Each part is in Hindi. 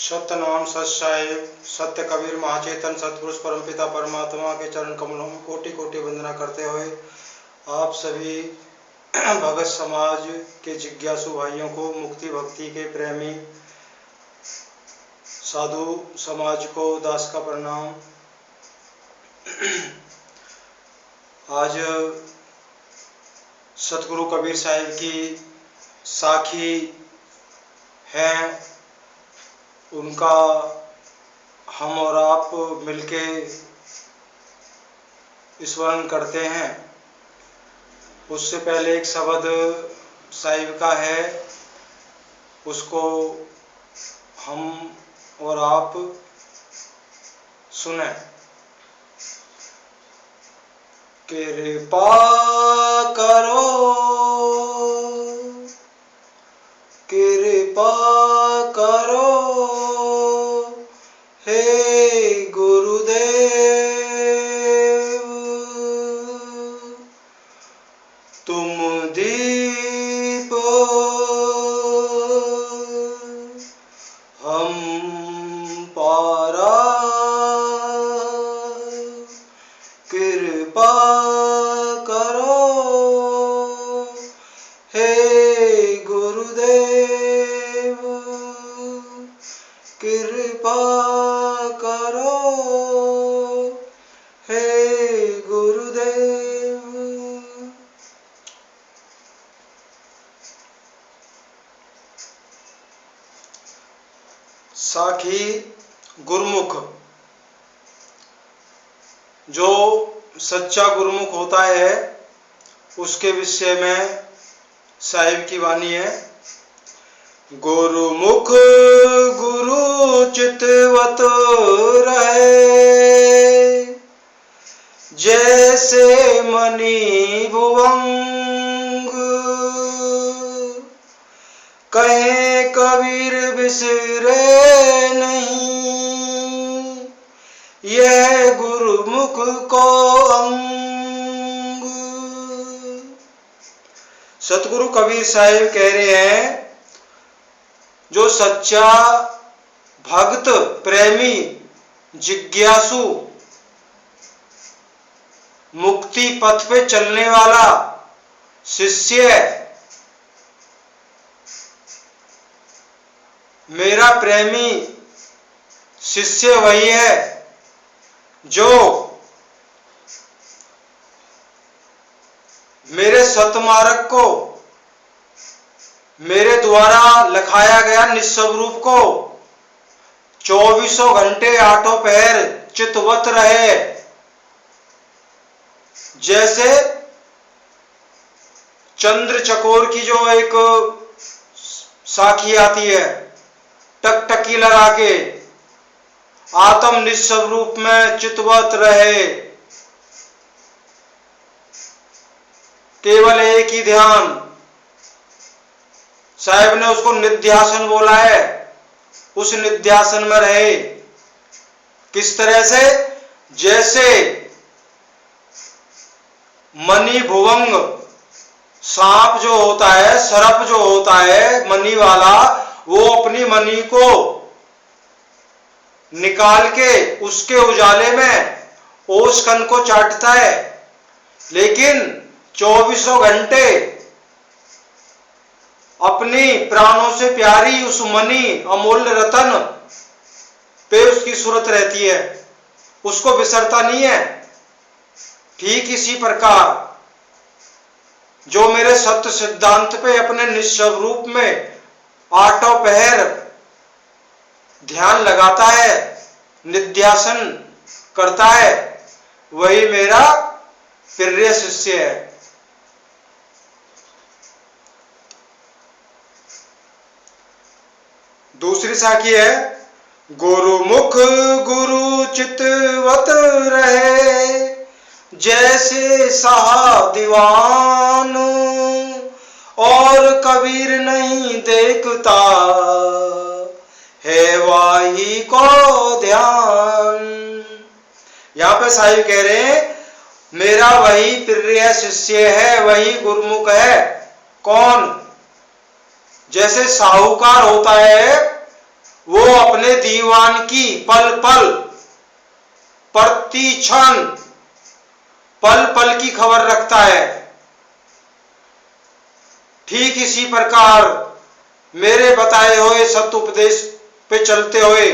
सत्यनाम सत साहिब सत्य कबीर महाचेतन सतपुरुष परमपिता परमात्मा के चरण कमलों में कोटि कोटि वंदना करते हुए आप सभी भगत समाज के जिज्ञासु भाइयों को, मुक्ति भक्ति के प्रेमी साधु समाज को दास का प्रणाम। आज सतगुरु कबीर साहिब की साखी है, उनका हम और आप मिलके स्मरण करते हैं। उससे पहले एक शब्द साहिब का है, उसको हम और आप सुने। कृपा करो, कृपा करो हे गुरुदेव, तुम दीप हम पारा, कृपा करो हे गुरुदेव, कृपा करो हे गुरुदेव। साखी गुरुमुख, जो सच्चा गुरुमुख होता है उसके विषय में साहिब की वाणी है। गुरुमुख गुरु चितवत रहे, जैसे मणि भुवंग, कहे कबीर बिसरे नहीं, यह गुरुमुख को अंग। सतगुरु कबीर साहिब कह रहे हैं, जो सच्चा भक्त प्रेमी जिज्ञासु मुक्ति पथ पे चलने वाला शिष्य, मेरा प्रेमी शिष्य वही है जो मेरे सतमार्ग को, मेरे द्वारा लखाया गया निस्वरूप को 24 घंटे आठों पहर चितवत रहे। जैसे चंद्र चकोर की जो एक साखी आती है, टकटकी लगा के आत्म निस्वरूप में चितवत रहे, केवल एक ही ध्यान। साहिब ने उसको निध्यासन बोला है, उस निध्यासन में रहे। किस तरह से? जैसे मणि भुवंग, सांप जो होता है, सर्प जो होता है मणि वाला, वो अपनी मणि को निकाल के उसके उजाले में ओसकन को चाटता है, लेकिन 24 घंटे अपनी प्राणों से प्यारी उस मणि अमूल्य रतन पे उसकी सूरत रहती है, उसको बिसरता नहीं है। ठीक इसी प्रकार जो मेरे सत्य सिद्धांत पे अपने निस्वरूप में आठों पहर ध्यान लगाता है, निध्यासन करता है, वही मेरा प्रिय शिष्य है। दूसरी साखी है, गुरुमुख गुरु चितवत रहे, जैसे शाह दीवान, और कबीर नहीं देखता है वाही को ध्यान। यहां पे साहिब कह रहे हैं, मेरा वही प्रिय शिष्य है, वही गुरुमुख है। कौन? जैसे साहूकार होता है वो अपने दीवान की पल पल प्रति क्षण पल पल की खबर रखता है। ठीक इसी प्रकार मेरे बताए हुए सत्य उपदेश पे चलते हुए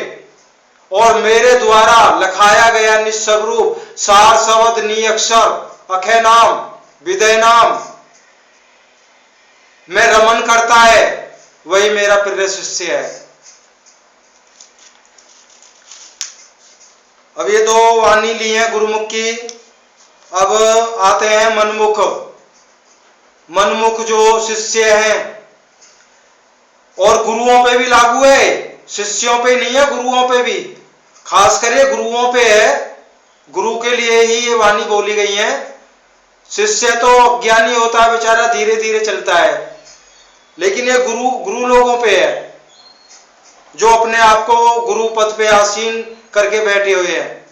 और मेरे द्वारा लखाया गया निस्सब रूप सार शब्द निअक्षर अखे नाम विदय नाम में रमन करता है, वही मेरा प्रिय शिष्य है। अब ये दो वाणी ली है गुरुमुख की। अब आते हैं मनमुख। मनमुख जो शिष्य हैं और गुरुओं पे भी लागू है, शिष्यों पे नहीं है, गुरुओं पे भी, खास करके गुरुओं पे है। गुरु के लिए ही ये वाणी बोली गई है। शिष्य तो अज्ञानी होता है बेचारा, धीरे धीरे चलता है, लेकिन ये गुरु लोगों पे है जो अपने आप को गुरु पद पे आसीन करके बैठे हुए हैं,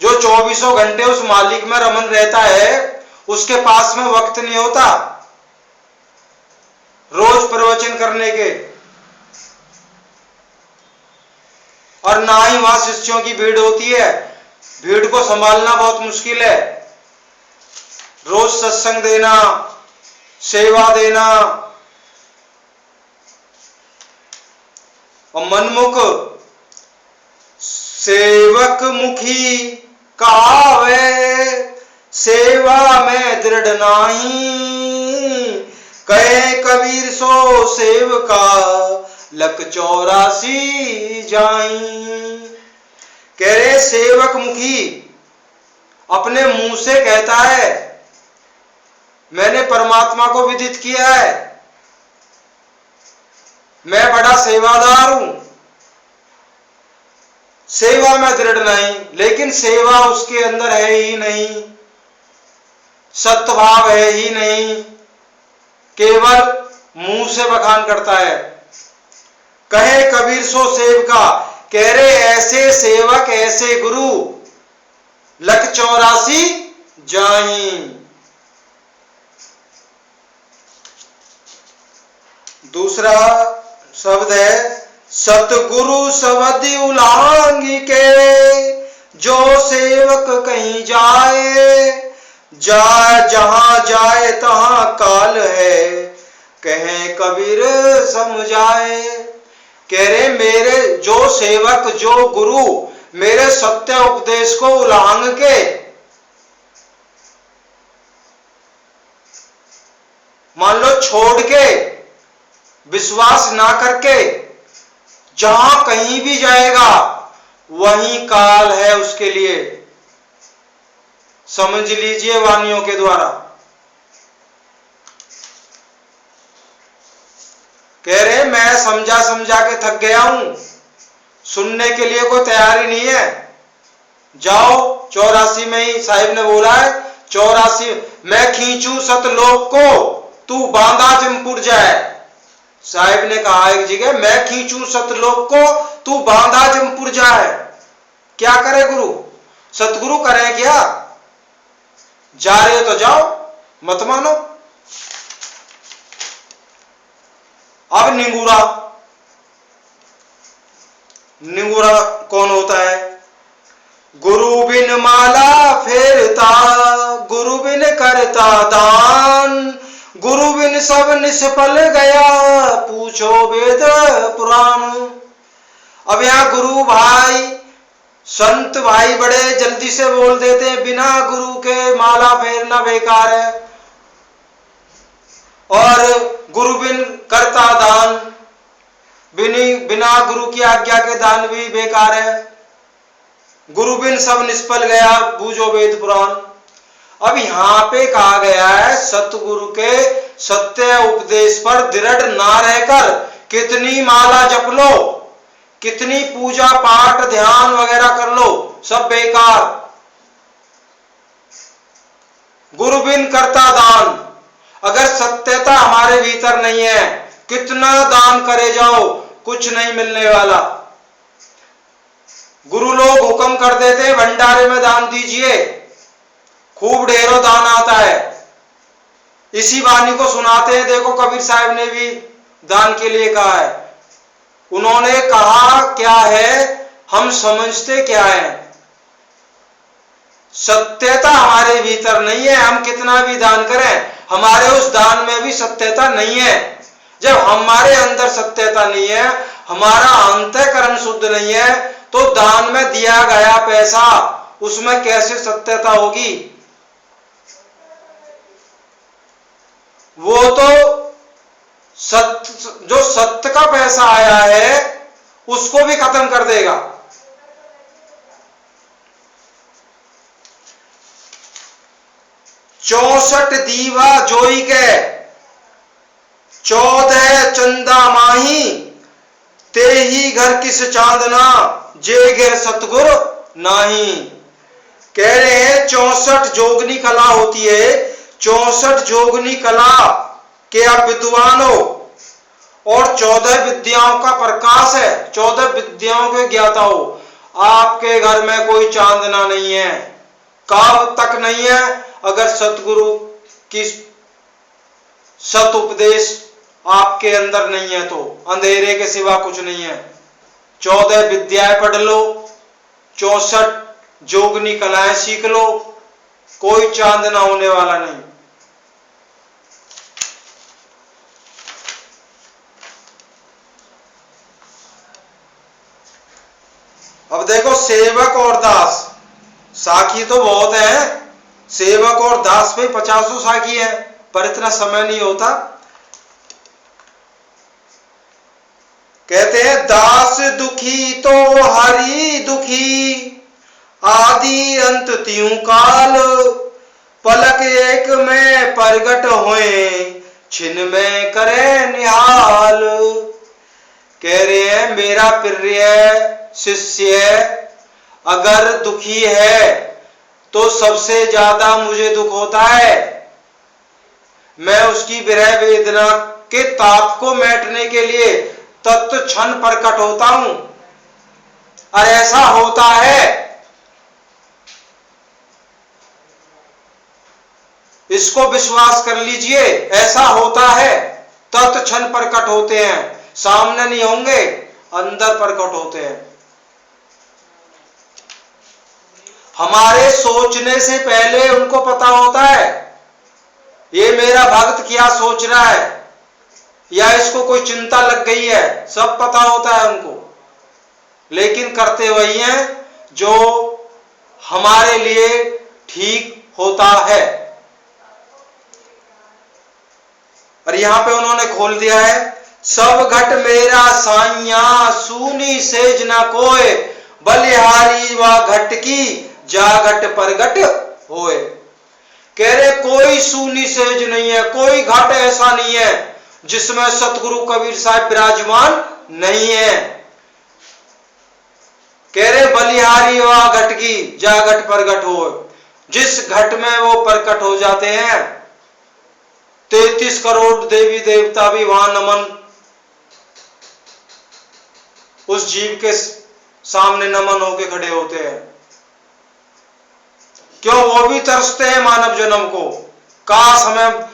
जो 24 घंटे उस मालिक में रमन रहता है। उसके पास में वक्त नहीं होता रोज प्रवचन करने के, और ना ही वहां शिष्यों की भीड़ होती है। भीड़ को संभालना बहुत मुश्किल है। रोज सत्संग देना, सेवा देना। और मनमुख सेवक मुखी कहावे, सेवा में दृढ़ नाही, कहे कबीर सो सेवका लक 84 जाई। कह रहे सेवक मुखी अपने मुंह से कहता है मैंने परमात्मा को विदित किया है, मैं बड़ा सेवादार हूं, सेवा में दृढ़ नहीं, लेकिन सेवा उसके अंदर है ही नहीं, सत्भाव है ही नहीं, केवल मुंह से बखान करता है। कहे कबीर सो सेवका, कह रहे ऐसे सेवक ऐसे गुरु लक 84 जाई। दूसरा शब्द है सतगुरु सवधि उलांग के, जो सेवक कहीं जाए, जहां जाए तहां काल है, कहें कबीर समझाए। कह रहे मेरे जो सेवक जो गुरु मेरे सत्य उपदेश को उलांग के मान लो छोड़ के विश्वास ना करके जहां कहीं भी जाएगा वहीं काल है उसके लिए, समझ लीजिए वाणियों के द्वारा। कह रहे मैं समझा समझा के थक गया हूं, सुनने के लिए कोई तैयारी नहीं है। जाओ 84 में ही साहिब ने बोला है 84 मैं खींचू सतलोक को तू बांधा जमपुर जाए। साहिब ने कहा एक जगह मैं खींचू सतलोक को तू बांधा जमपुर जाए। क्या करे गुरु, सतगुरु करे क्या? जा रहे हो तो जाओ, मत मानो। अब निगूरा, निगूरा कौन होता है? गुरु बिन माला फेरता, गुरु बिन करता दान, गुरु बिन सब निष्फल गया, पूछो वेद पुराण। अब यहां गुरु भाई संत भाई बड़े जल्दी से बोल देते हैं बिना गुरु के माला फेरना बेकार है, और गुरु बिन करता दान, बिना गुरु की आज्ञा के दान भी बेकार है, गुरु बिन सब निष्फल गया, बूझो वेद पुराण। अब यहां पे कहा गया है सतगुरु के सत्य उपदेश पर दृढ़ ना रहकर कितनी माला जप लो, कितनी पूजा पाठ ध्यान वगैरह कर लो, सब बेकार। गुरु बिन करता दान, अगर सत्यता हमारे भीतर नहीं है कितना दान करे जाओ कुछ नहीं मिलने वाला। गुरु लोग हुक्म कर देते हैं भंडारे में दान दीजिए, खूब ढेरों दान आता है। इसी वाणी को सुनाते हैं, देखो कबीर साहब ने भी दान के लिए कहा है, उन्होंने कहा क्या है, हम समझते क्या है। सत्यता हमारे भीतर नहीं है, हम कितना भी दान करें हमारे उस दान में भी सत्यता नहीं है। जब हमारे अंदर सत्यता नहीं है, हमारा अंतःकरण शुद्ध नहीं है, तो दान में दिया गया पैसा उसमें कैसे सत्यता होगी। वो तो सत्य, जो सत्य का पैसा आया है उसको भी खत्म कर देगा। चौसठ दीवा जोई के 14 चंदा माही, ते ही घर किस चांदना, जे घेर सतगुर नाही। कह रहे हैं 64 जोगनी कला होती है, 64 जोगनी कला के आप विद्वान हो और 14 विद्याओं का प्रकाश है, 14 विद्याओं के ज्ञाता हो। आपके घर में कोई चांदना नहीं है, कब तक नहीं है, अगर सतगुरु की सत उपदेश आपके अंदर नहीं है तो अंधेरे के सिवा कुछ नहीं है। 14 विद्याएं पढ़ लो, 64 जोगनी कलाएं सीख लो, कोई चांदना होने वाला नहीं। अब देखो सेवक और दास, साखी तो बहुत है, सेवक और दास पे 50 साखी है, पर इतना समय नहीं होता। कहते हैं दास दुखी तो हरि दुखी, आदि अंत त्यों काल, पलक एक में प्रगट होए, छिन में करे निहाल। कह रहे हैं मेरा प्रिय शिष्य अगर दुखी है तो सबसे ज्यादा मुझे दुख होता है। मैं उसकी विरह वेदना के ताप को मेटने के लिए तत्क्षण प्रकट होता हूं, और ऐसा होता है, इसको विश्वास कर लीजिए, ऐसा होता है। तत्क्षण प्रकट होते हैं, सामने नहीं होंगे, अंदर प्रकट होते हैं। हमारे सोचने से पहले उनको पता होता है ये मेरा भक्त क्या सोच रहा है, या इसको कोई चिंता लग गई है, सब पता होता है उनको, लेकिन करते वही हैं जो हमारे लिए ठीक होता है। और यहां पे उन्होंने खोल दिया है, सब घट मेरा साइया, सूनी सेज ना कोय, बलिहारी व घट की, जा घट प्रगट होए। कह रहे कोई सूनी सेज नहीं है, कोई घट ऐसा नहीं है जिसमें सतगुरु कबीर साहब विराजमान नहीं है। कह रहे बलिहारी व घट की, जा घट प्रगट होए। जिस घट में वो प्रकट हो जाते हैं 33 करोड़ देवी देवता भी वहां नमन, उस जीव के सामने नमन होके खड़े होते हैं। क्यों? वो भी तरसते हैं मानव जन्म को, काश हमें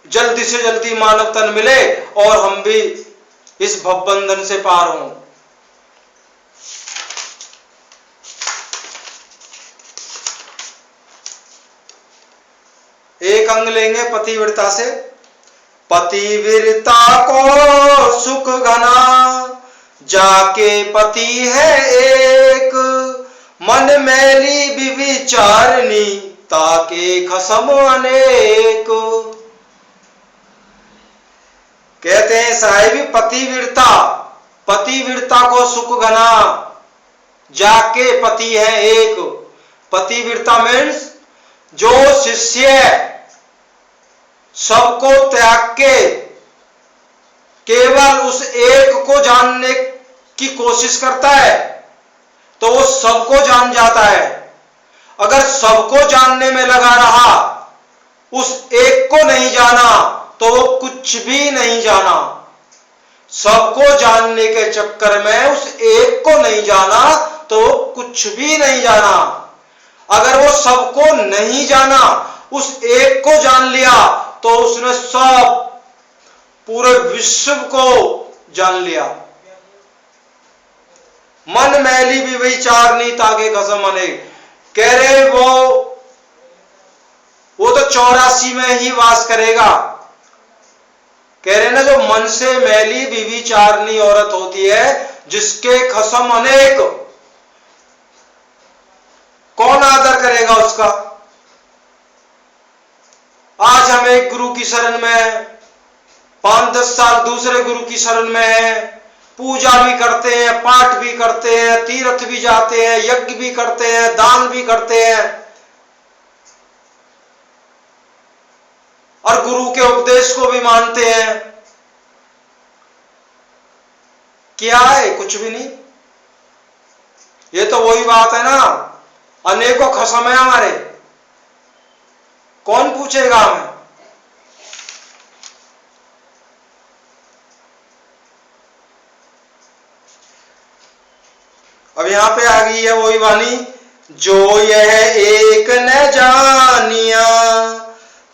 जल्दी से जल्दी मानव तन मिले और हम भी इस भवबंधन से पार हों। एक अंग लेंगे पतिव्रता से। पतिव्रता को सुख घना, जाके पति है एक, मन मैली विचारनी, ताके खसम अनेक। कहते हैं साहिब पतिव्रता, पतिव्रता को सुख घना, जाके पति है एक। पतिव्रता मीन्स जो शिष्य सबको त्याग के केवल उस एक को जानने की कोशिश करता है तो वो सबको जान जाता है। अगर सबको जानने में लगा रहा, उस एक को नहीं जाना तो वो कुछ भी नहीं जाना। सबको जानने के चक्कर में उस एक को नहीं जाना तो वो कुछ भी नहीं जाना। अगर वो सबको नहीं जाना, उस एक को जान लिया तो उसने सब पूरे विश्व को जान लिया। मन मैली भी विचारनी ताके कसम अनेक। कह रहे वो तो 84 में ही वास करेगा। कह रहे ना, जो मन से मैली विचारनी औरत होती है जिसके खसम अनेक, कौन आदर करेगा उसका। आज हम एक गुरु की शरण में हैं, 5-10 साल दूसरे गुरु की शरण में हैं, पूजा भी करते हैं, पाठ भी करते हैं, तीर्थ भी जाते हैं, यज्ञ भी करते हैं, दान भी करते हैं, और गुरु के उपदेश को भी मानते हैं। क्या है? कुछ भी नहीं। ये तो वही बात है ना, अनेकों खसम है हमारे, कौन पूछेगा हमें। अब यहां पे आ गई है वही वाणी, जो यह एक न जानिया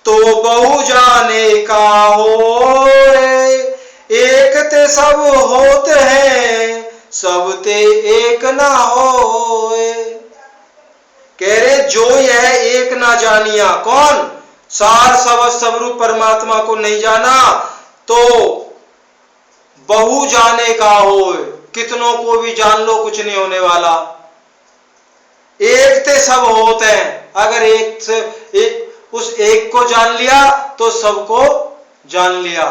तो बहु जाने का हो, एक ते सब होते हैं सब ते एक ना हो। कह रहे जो यह एक ना जानिया, कौन? सार स्वरूप परमात्मा को नहीं जाना तो बहु जाने का हो, कितनों को भी जान लो कुछ नहीं होने वाला। एक ते सब होते हैं, अगर एक से उस एक को जान लिया तो सबको जान लिया।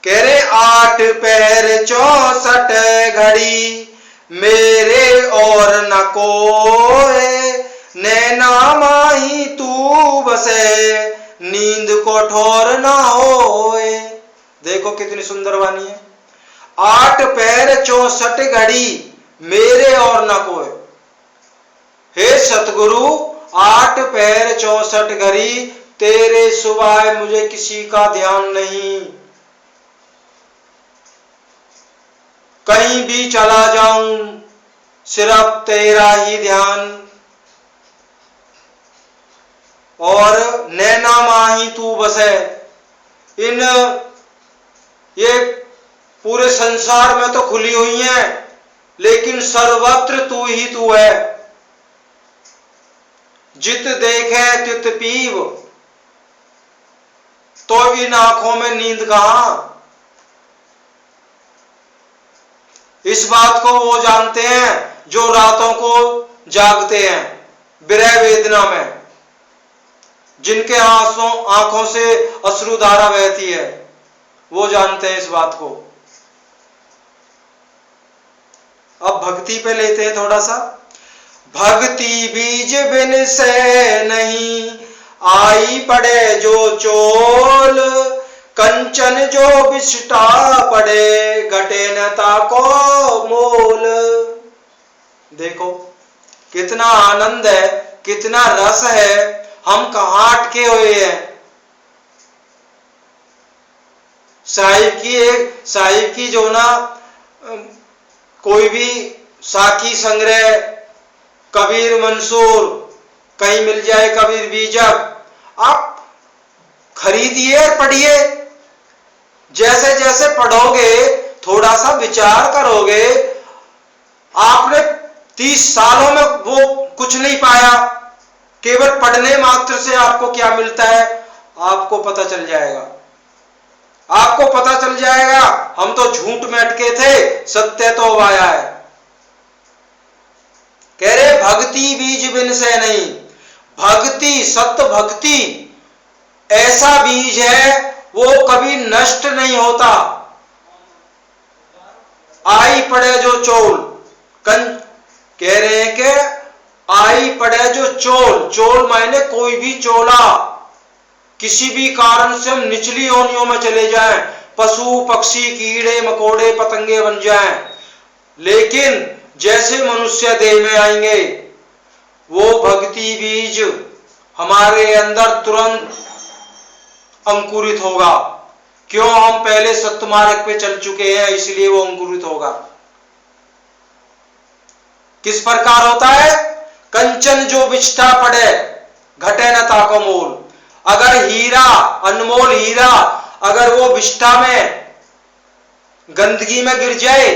कह रहे 8 पैर 64 घड़ी मेरे और न कोई, नैना माही तू बसे नींद को ठोर ना होए। देखो कितनी सुंदर वाणी है। 8 पैर 64 घड़ी मेरे और ना कोई। हे सतगुरु, 8 पैर 64 घड़ी तेरे सिवाय मुझे किसी का ध्यान नहीं। कहीं भी चला जाऊं सिर्फ तेरा ही ध्यान, और नैना माही तू बसे। इन ये पूरे संसार में तो खुली हुई हैं, लेकिन सर्वत्र तू ही तू है। जित देखे तित पीव, तो इन आंखों में नींद कहां। इस बात को वो जानते हैं जो रातों को जागते हैं विरह वेदना में, जिनके आंखों से अश्रुधारा बहती है, वो जानते हैं इस बात को। अब भक्ति पे लेते हैं थोड़ा सा। भक्ति बीज बिन से नहीं आई पड़े जो चोल, कंचन जो बिछटा पड़े घटे न ताको मोल। देखो कितना आनंद है, कितना रस है, हम कहां अटके हुए हैं। साहिब की जो ना कोई भी साखी संग्रह, कबीर मंसूर कहीं मिल जाए, कबीर बीजक, आप खरीदिए और पढ़िए। जैसे जैसे पढ़ोगे, थोड़ा सा विचार करोगे, आपने 30 सालों में वो कुछ नहीं पाया, केवल पढ़ने मात्र से आपको क्या मिलता है आपको पता चल जाएगा। आपको पता चल जाएगा हम तो झूठ में अटके थे, सत्य तो अब आया है। कह रहे भक्ति बीज बिन से नहीं। भक्ति, सत्य भक्ति ऐसा बीज है वो कभी नष्ट नहीं होता। आई पड़े जो चोल, कह रहे हैं कि आई पड़े जो चोल, चोल मायने कोई भी चोला, किसी भी कारण से हम निचली योनियों में चले जाएं, पशु पक्षी कीड़े मकोड़े पतंगे बन जाएं, लेकिन जैसे मनुष्य देह में आएंगे वो भक्ति बीज हमारे अंदर तुरंत अंकुरित होगा। क्यों? हम पहले सत्य मार्ग पे चल चुके हैं, इसलिए वो अंकुरित होगा। किस प्रकार होता है? कंचन जो बिछटा पड़े घटे न ताको मोल। अगर हीरा, अनमोल हीरा अगर वो विष्ठा में, गंदगी में गिर जाए,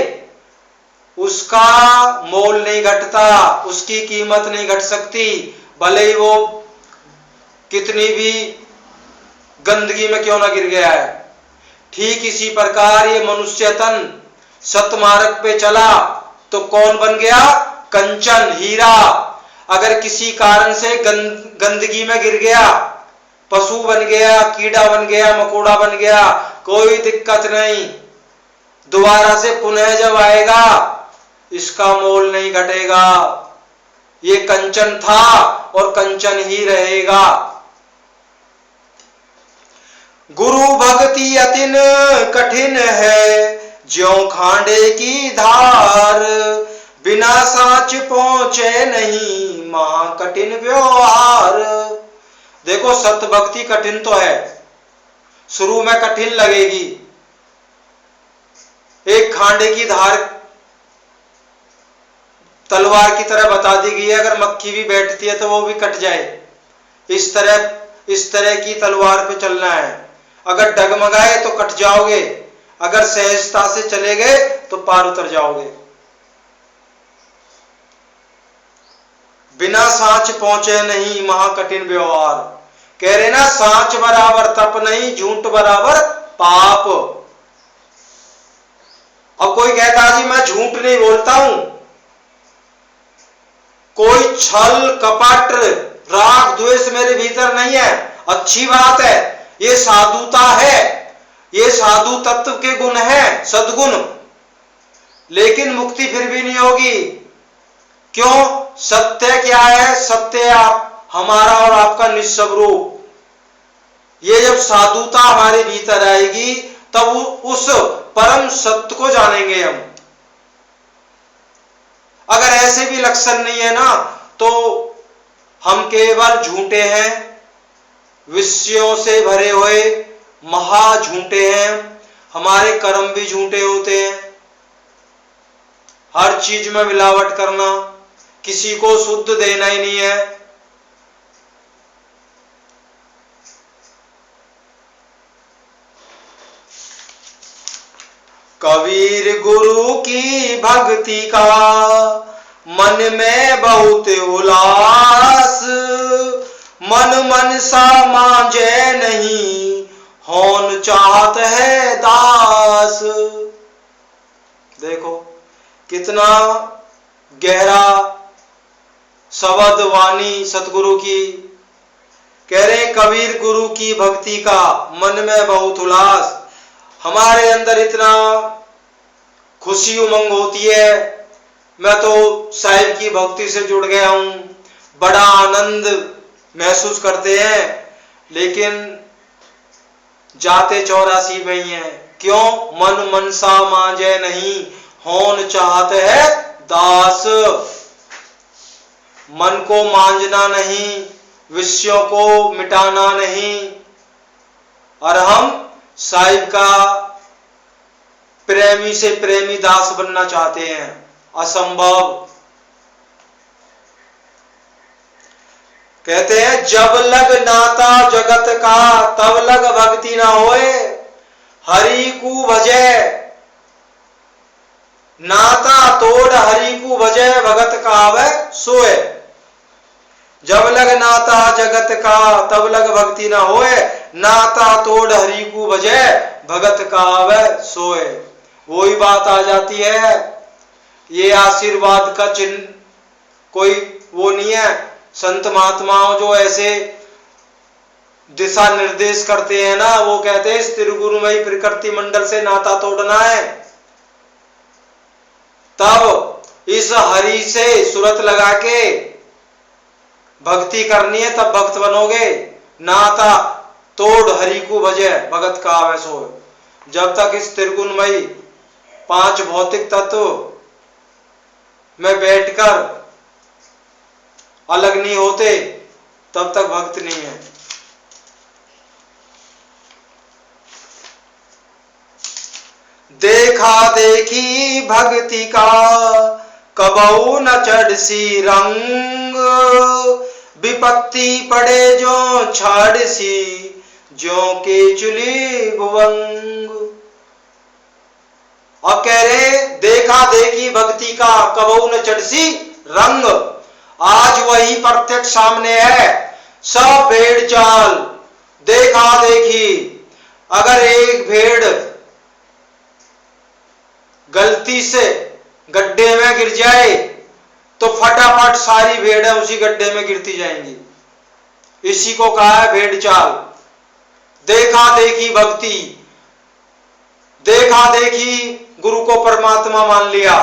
उसका मोल नहीं घटता, उसकी कीमत नहीं घट सकती, भले ही वो कितनी भी गंदगी में क्यों ना गिर गया है। ठीक इसी प्रकार ये मनुष्य तन सतमार्ग पे चला तो कौन बन गया? कंचन, हीरा। अगर किसी कारण से गंदगी में गिर गया, पशु बन गया, कीड़ा बन गया, मकोड़ा बन गया, कोई दिक्कत नहीं, दोबारा से पुनः जब आएगा इसका मोल नहीं घटेगा। ये कंचन था और कंचन ही रहेगा। गुरु भक्ति अतिन कठिन है, ज्यों खांडे की धार, बिना साच पहुंचे नहीं महा कठिन व्यवहार। देखो सत्य भक्ति कठिन तो है, शुरू में कठिन लगेगी। एक खांडे की धार तलवार की तरह बता दी गई है, अगर मक्खी भी बैठती है तो वो भी कट जाए। इस तरह की तलवार पे चलना है। अगर डगमगाए तो कट जाओगे, अगर सहजता से चले गए तो पार उतर जाओगे। बिना साच पहुंचे नहीं महा कठिन व्यवहार। कह रहे ना, साच बराबर तप नहीं, झूठ बराबर पाप। अब कोई कहता जी मैं झूठ नहीं बोलता हूं, कोई छल कपट राग द्वेष मेरे भीतर नहीं है, अच्छी बात है, ये साधुता है, ये साधु तत्व के गुण है, सद्गुण। लेकिन मुक्ति फिर भी नहीं होगी। क्यों? सत्य क्या है? सत्य आप हमारा और आपका निस्सव रूप। ये जब साधुता हमारे भीतर आएगी तब उस परम सत्य को जानेंगे हम। अगर ऐसे भी लक्षण नहीं है ना तो हम केवल झूठे हैं, विषयों से भरे हुए महा झूठे हैं, हमारे कर्म भी झूठे होते हैं। हर चीज में मिलावट करना, किसी को शुद्ध देना ही नहीं है। कबीर गुरु की भक्ति का मन में बहुत उल्लास, मन मन सा मांझे नहीं होन चाहत है दास। देखो कितना गहरा शब्द वाणी सतगुरु की। कह रहे कबीर गुरु की भक्ति का मन में बहुत उल्लास, हमारे अंदर इतना खुशी उमंग होती है। मैं तो साहिब की भक्ति से जुड़ गया हूं, बड़ा आनंद महसूस करते हैं, लेकिन जाते 84 में ही है। क्यों? मन मनसा मांझे नहीं होन चाहते है दास। मन को मांझना नहीं, विषयों को मिटाना नहीं, और हम साहिब का प्रेमी से प्रेमी दास बनना चाहते हैं। असंभव। कहते हैं जब लग नाता जगत का तब लग भक्ति ना होए, हरि को भजे नाता तोड़ हरि को भजे भगत कहावे सोए। जब लग नाता जगत का तब लग भक्ति ना होए, नाता तोड़ हरि को भजे भगत कहावे सोए। वही बात आ जाती है। ये आशीर्वाद का चिन्ह कोई वो नहीं है। संत महात्माओं जो ऐसे दिशा निर्देश करते हैं ना, वो कहते हैं स्थिर गुरुमयी प्रकृति मंडल से नाता तोड़ना है, तब इस हरि से सूरत लगा के भक्ति करनी है, तब भक्त बनोगे। नाता तोड़ हरि को भजे भगत का आवे सोए। जब तक इस त्रिगुणमयी 5 भौतिक तत्व में बैठकर अलग नहीं होते तब तक भक्त नहीं है। देखा देखी भक्ति का कबऊ न चढ़सी रंग, विपत्ति पड़े जो छाड़ सी ज्यों केचुली भुवंग। और कह रहे देखा देखी भक्ति का कबहू न चढ़सी रंग। आज वही प्रत्यक्ष सामने है, सब भेड़ चाल देखा देखी। अगर एक भेड़ गलती से गड्ढे में गिर जाए तो फटाफट सारी भेड़ें उसी गड्ढे में गिरती जाएंगी। इसी को कहा है भेड़ चाल। देखा देखी भक्ति, देखा देखी गुरु को परमात्मा मान लिया,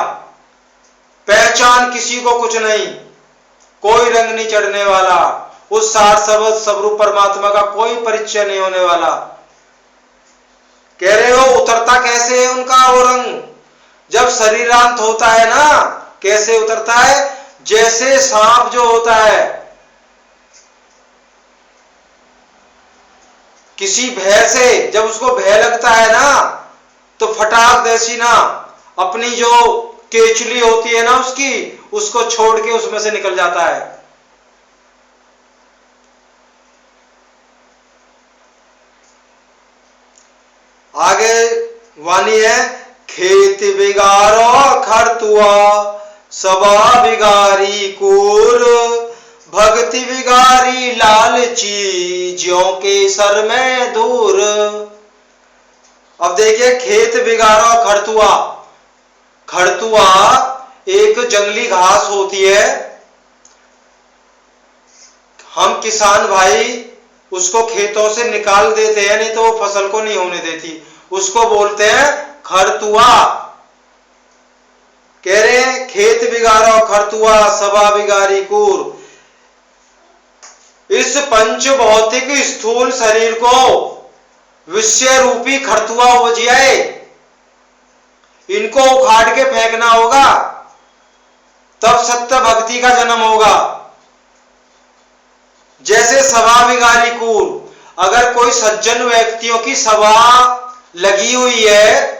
पहचान किसी को कुछ नहीं, कोई रंग नहीं चढ़ने वाला, उस सार सबद स्वरूप परमात्मा का कोई परिचय नहीं होने वाला। कह रहे हो उतरता कैसे है उनका वो रंग? जब शरीरांत होता है ना, कैसे उतरता है? जैसे सांप जो होता है किसी भय से, जब उसको भय लगता है ना तो फटाक जैसी ना अपनी जो केचुली होती है ना उसको छोड़ के उसमें से निकल जाता है। आगे वाणी है, खेत बिगारो खरतुआ सबा बिगारी कूर, भक्ति बिगारी लालची ज्यों के सर में दूर। अब देखिए खेत बिगारो खरतुआ। खरतुआ एक जंगली घास होती है, हम किसान भाई उसको खेतों से निकाल देते हैं, नहीं तो वो फसल को नहीं होने देती, उसको बोलते हैं खरतुआ। कह रहे हैं खेत बिगारो खरतुआ सबा बिगारी कूर। इस पंच भौतिक स्थूल शरीर को विषय रूपी खरतुआ उपजियाए, इनको उखाड़ के फेंकना होगा, तब सत्य भक्ति का जन्म होगा। जैसे सभा बिगारी कूर, अगर कोई सज्जन व्यक्तियों की सभा लगी हुई है,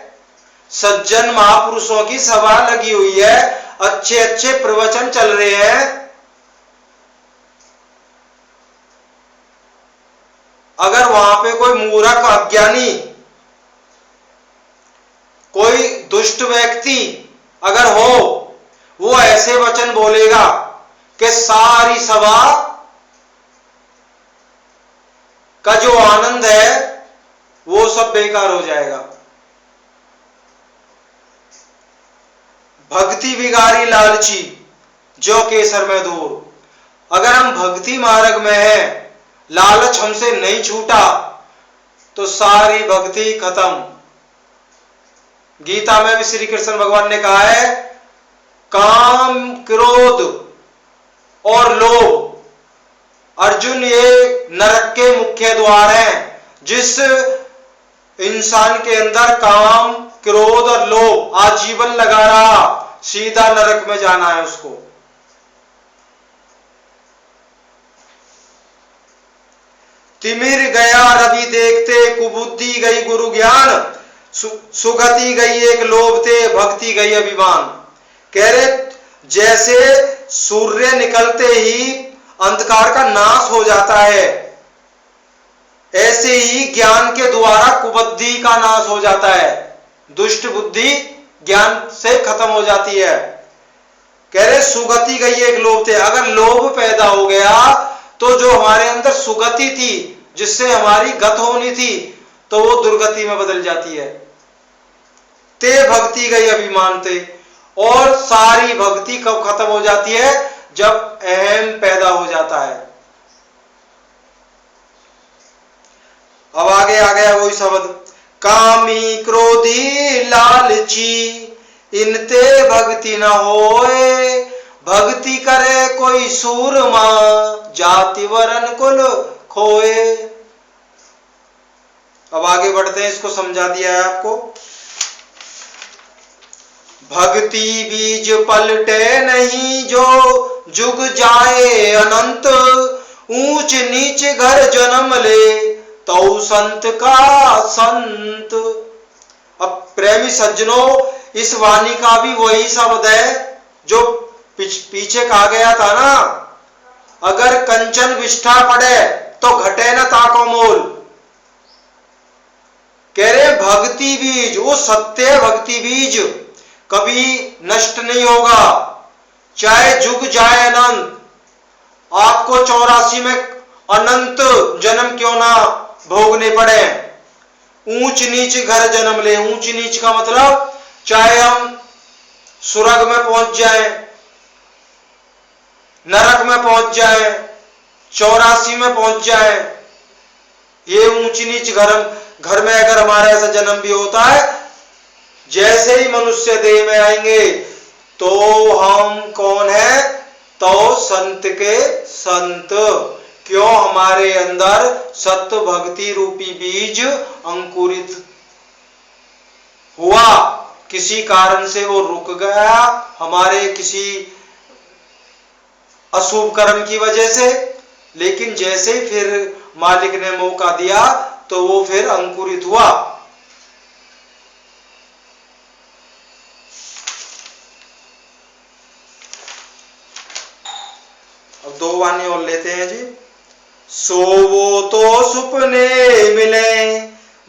सज्जन महापुरुषों की सभा लगी हुई है, अच्छे अच्छे प्रवचन चल रहे हैं, अगर वहां पे कोई मूर्ख अज्ञानी, कोई दुष्ट व्यक्ति अगर हो, वो ऐसे वचन बोलेगा कि सारी सभा का जो आनंद है वो सब बेकार हो जाएगा। भक्ति बिगारी लालची जो केसर में दूर। अगर हम भक्ति मार्ग में हैं, लालच हमसे नहीं छूटा तो सारी भक्ति खत्म। गीता में भी श्री कृष्ण भगवान ने कहा है, काम क्रोध और लोभ अर्जुन ये नरक के मुख्य द्वार हैं। जिस इंसान के अंदर काम क्रोध और लोभ आजीवन लगा रहा, सीधा नरक में जाना है उसको। तिमिर गया रवि देखते, कुबुद्धि गई गुरु ज्ञान, सुगति गई एक लोभ ते, भक्ति गई अभिमान। कह रहे जैसे सूर्य निकलते ही अंधकार का नाश हो जाता है, ऐसे ही ज्ञान के द्वारा कुबुद्धि का नाश हो जाता है, दुष्ट बुद्धि ज्ञान से खत्म हो जाती है। कह रहे सुगति गई एक लोभ थे। अगर लोभ पैदा हो गया तो जो हमारे अंदर सुगति थी, जिससे हमारी गत होनी थी, तो वो दुर्गति में बदल जाती है। ते भक्ति गई अभिमान ते, और सारी भक्ति कब खत्म हो जाती है? जब अहम पैदा हो जाता है। अब आगे आ गया वही शब्द, कामी क्रोधी लालची इनते भक्ति न होए, भक्ति करे कोई सूरमा जाति वरन कुल खोए। अब आगे बढ़ते हैं, इसको समझा दिया है आपको। भक्ति बीज पलटे नहीं जो जुग जाए अनंत, ऊंच नीच घर जन्म ले तो संत का संत। अब प्रेमी सज्जनों, इस वाणी का भी वही शब्द है जो पीछे कहा गया था ना, अगर कंचन विष्ठा पड़े तो घटे न ताको मोल। कह रहे भक्ति बीज, वो सत्य भक्ति बीज कभी नष्ट नहीं होगा, चाहे जुग जाए अनंत। आपको 84 में अनंत जन्म क्यों ना भोगने पड़े, ऊंच नीच घर जन्म ले। ऊंच नीच का मतलब चाहे हम स्वर्ग में पहुंच जाए, नरक में पहुंच जाए, 84 में पहुंच जाए, ये ऊंच नीच घर में अगर हमारा ऐसा जन्म भी होता है, जैसे ही मनुष्य देह में आएंगे तो हम कौन है, तो संत के संत। क्यों, हमारे अंदर सत्य भक्ति रूपी बीज अंकुरित हुआ, किसी कारण से वो रुक गया, हमारे किसी अशुभ कर्म की वजह से, लेकिन जैसे ही फिर मालिक ने मौका दिया तो वो फिर अंकुरित हुआ। अब 2 वाणी और लेते हैं जी। सोवो तो सुपने मिले,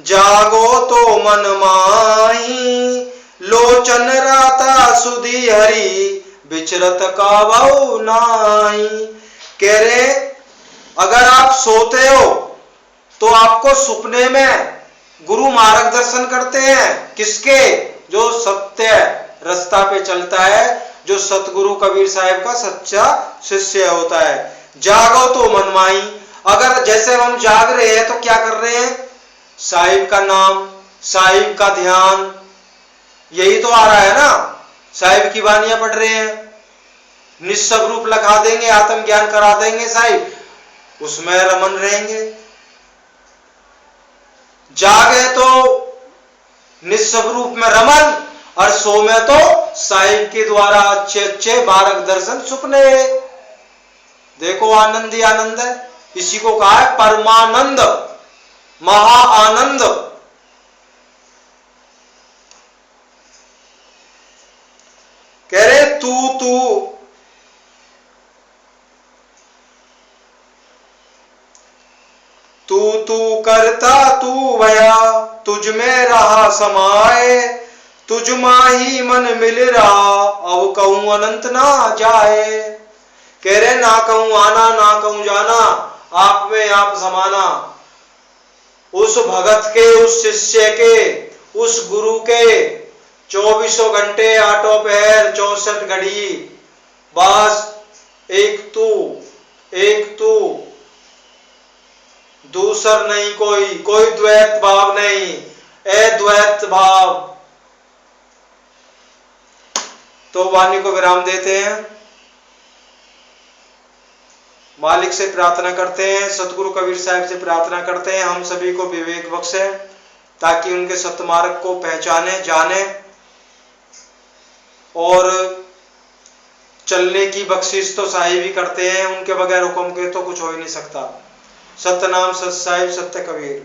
जागो तो मन माही, लोचन राता सुधी हरि, विचरत काबू नाही। कह रहे अगर आप सोते हो तो आपको सुपने में गुरु मार्गदर्शन करते हैं, किसके, जो सत्य रास्ता पे चलता है, जो सतगुरु कबीर साहब का सच्चा शिष्य होता है। जागो तो मनमाई, अगर जैसे हम जाग रहे हैं तो क्या कर रहे हैं, साहिब का नाम, साहिब का ध्यान, यही तो आ रहा है ना। साहिब की वानियां पढ़ रहे हैं, निस्सब रूप लगा देंगे, आत्मज्ञान करा देंगे साहिब, उसमें रमन रहेंगे। जागे तो निस्सब रूप में रमन, और सो में तो साहिब के द्वारा अच्छे अच्छे मार्गदर्शन सुपने। देखो आनंद ही आनंद है, इसी को कहा है परमानंद, महा आनंद। कह रहे तू करता तू भया, तुझ में रहा समाए, तुझ माही मन मिल रहा, अब कहूं अनंत ना जाए। कह रहे ना कहूं आना ना कहूं जाना, आप में आप समाना। उस भगत के, उस शिष्य के, उस गुरु के 24 घंटे 8 पहर 64 घड़ी, बस एक तू, दूसर नहीं कोई द्वैत भाव नहीं, अद्वैत भाव। तो वाणी को विराम देते हैं, मालिक से प्रार्थना करते हैं, सतगुरु कबीर साहब से प्रार्थना करते हैं हम सभी को विवेक बख्शे, ताकि उनके सत्मार्ग को पहचाने, जाने और चलने की बख्शिश तो साहिब ही करते हैं, उनके बगैर हुक्म के तो कुछ हो ही नहीं सकता। सत्य नाम सत साहिब सत्य कबीर।